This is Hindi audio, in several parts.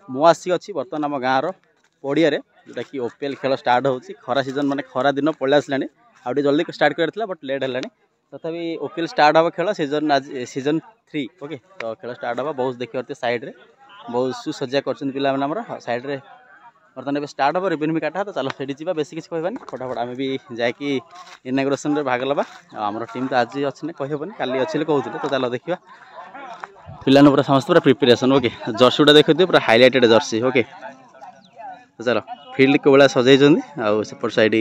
मु आसी अच्छी बर्तमान आम गाँव पड़िया जोटा कि ओपीएल खेल स्टार्ट होची खरा सीजन माने खरा दिन पड़े आसलानी आउटे जल्दी स्टार्ट करथिला बट लेट है तथापि ओपीएल स्टार्ट हम खेल सीजन आज सीजन 3 ओके तो खेल स्टार्ट हम बहुत देखिए साइड रे बहुत सुसज्जा कर पे साइड रे बर्तमान स्टार्ट हम रिबन भी काटा तो चलो से जा बेस किसी कहबानी फटाफट आम भी जाकि इनाग्रेसन में भाग लबा आम टीम तो आज अच्छी कहबनी काली अच्छे कहते तो चलो देखा पिलाने पूरा समस्त पूरा प्रिपेरेसन ओके जर्सी गुटा देखते पूरा हाइलाइटेड जर्सी ओके तो चलो फील्ड को भाया सजाई आउ सेपट साइड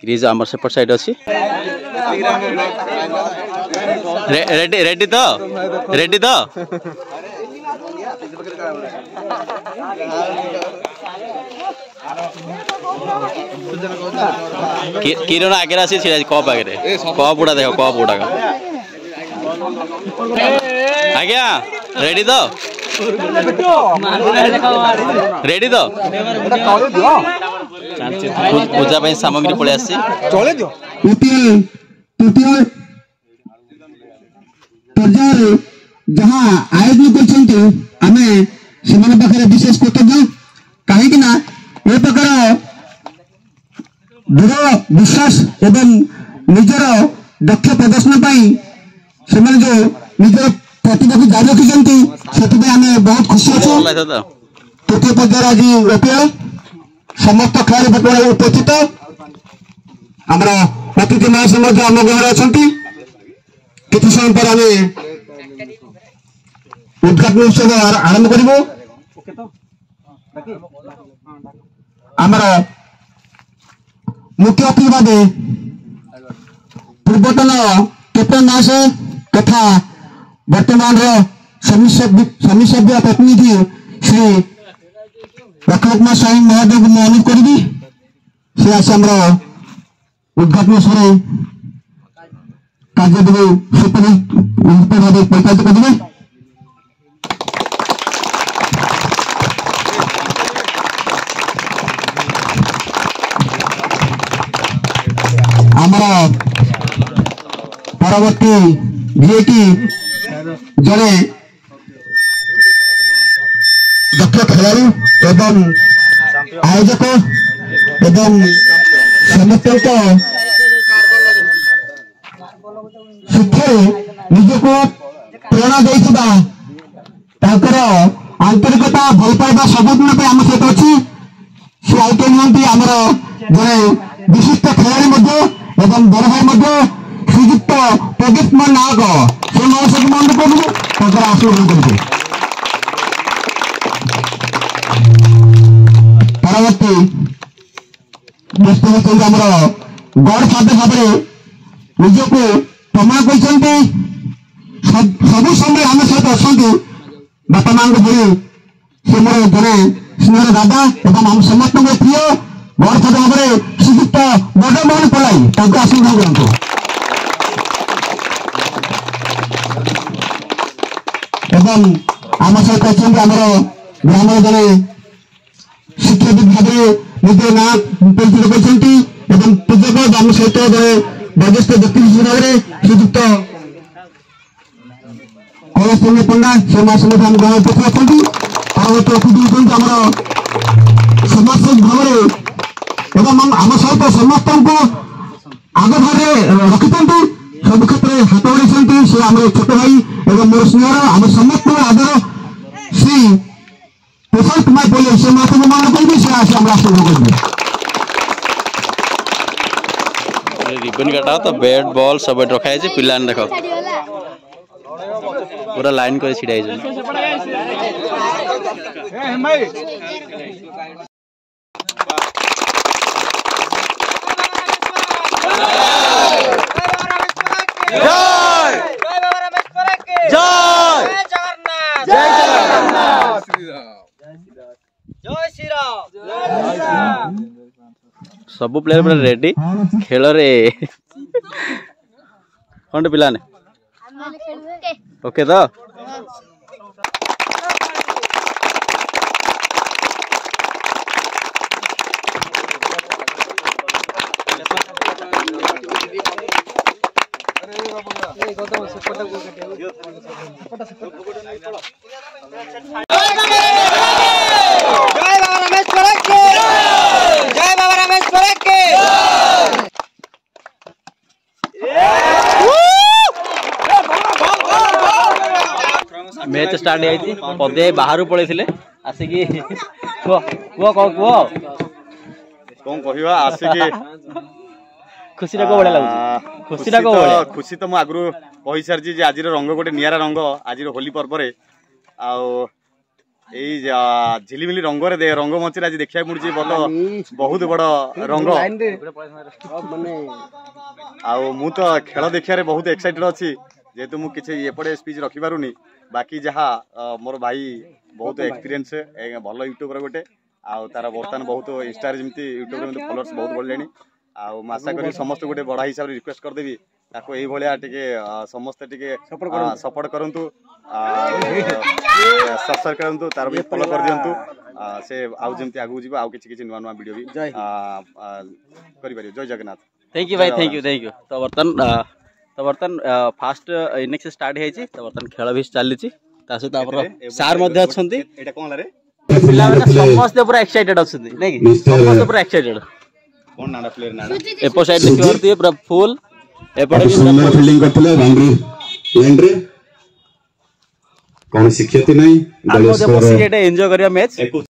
क्रीज आम सेपट साइड अच्छी रेडी रेडी तो रेडी तो किरण आगे आसी छिड़ा कप आगे कप गुड़ा देख कप गुड़ा आज्ञा रेडी तो रेडी तो पूजा सामग्री पड़े आसी जहाँ आयोजन कर विशेष कृतज्ञ कहीं ए प्रकार दृढ़ विश्वास एवं निजर दक्ष प्रदर्शन से जो निजर प्रतिभा को जारी रखिंट से आम बहुत खुशी अच्छे तृतीय पर्यायर आज ओपीएल समस्त खेल बर्तमान उपस्थित आमर अतिथि महाशय आम गाँव अच्छा किसी समय पर आम उद्घाटन उत्सव आरंभ करूँ आमर मुख्य अतिथि भावे पूर्वतन कैप्टेन महाशय तथा वर्तमान समिसभ्य प्रतिनिधि श्री रक्षक कुमार स्वाई महोदय को मैं अनुरोध करी से आज उद्घाटन उत्सव कार्य भाव परिचालित करेंगे आमर परवर्ती जी की जड़े दक्ष खिलाड़ी एवं आयोजक एवं समस्त शिक्षा निजक प्रेरणा देता आंतरिकता भल पाइबा सबुदिन आम सहित अच्छी सी आईटे नियंती आमर जड़े विशिष्ट खेलाड़ी एवं बड़ भाई श्रीजुक्त प्रदीप कुमार नायक से महाशय को मन कर आशीर्वाद कर परवर्ती गढ़ खाद्य भाव निजक प्रमाण कर सब समय आम सहित अच्छा बापा माँ भरी से मोर जड़े स्नेह दादा एवं आम समस्त प्रिय गढ़ खाद्य भाव श्रीजुक्त बड़मोहन पलाई आशीर्वाद करूँ एवं आम सहित अच्छा आमर ग्राम जड़े शिक्षाविद भाव निज ना परिचित कर पूजक आम सहित जड़े वरिष्ठ व्यक्ति भाव में श्रीजुक्त कैलाश पंडा से महासमिति आम गाँव उपस्थित अच्छा परवर्त अतिथि होती आम समाजसेवी भाव में आम सहित समस्त आग भाव रखी सब क्षेत्र में हाथ बढ़ाई से आम छोट भाई एवं मोर स्नेह आम समस्त आदर श्री प्रशांत कुमार पल्ले से माता को मान करेंगे से आस आशीर्वाद करेंगे रिबन काटा तो बैट बॉल सब रखा है पिला देख पूरा लाइन कर छिड़ा सब प्लेयर पूरा रेडी खेल रे कौन पिला ने ओके तो स्टार्ट होइछि पदे बाहर पळेथिले आसिकी कुओ कुओ कुओ कौन कहवा आसिकी खुशी को बढिया लागुछि खुशी को बढिया खुशी तो मु आगु कहि सारछि जे आजिर रंग गोटे नियारा रंग आजिर होली पर्व रे आउ एई झिलिमिली रंग रे रंग मंच आज देखिया मुड़ी बहुत बड़ रंग आउ मु तो खेल देखिया रे बहुत एक्साइटेड अछि जेतु मु किछि एपड़े स्पीच रखि पारुनी बाकी जहा मोर भाई बहुत एक्सपीरियंस भलो यूट्यूबर गोटे आउ तार बर्तमान बहुत इंस्टार जमती यूट्यूब रे फॉलोअर्स बहुत बढ़लेनी आउ आशा करी समस्त गोटे बड़ा हिसाब रे रिक्वेस्ट कर देबी ताको एई भलिया टिके समस्त टिके सपोर्ट करंतु सब्सक्राइब करंतु तार भी फॉलो कर दियंतु से आउ जमती आगु जिबा आउ किछि किछि नुवा नुवा वीडियो भी करि पारियो जय जगन्नाथ थैंक यू भाई थैंक यू तो बर्तन फास्ट इनिंग्स स्टार्ट हेछि तो बर्तन खेल भी चली ता सहित हमर सार मध्ये अछंती एटा कोन रे पिला माने समस्त पूरा एक्साइटेड अछंती नै कि समस्त पूरा एक्साइटेड कोन नाडा प्लेयर नाडा एपो साइड देखि परती पूरा फुल एपड़े भी सुंदर फील्डिंग करथिले बाउंड्री लाइन रे कोन शिक्षित नै हम मध्ये बसी एटा एन्जॉय करिया मैच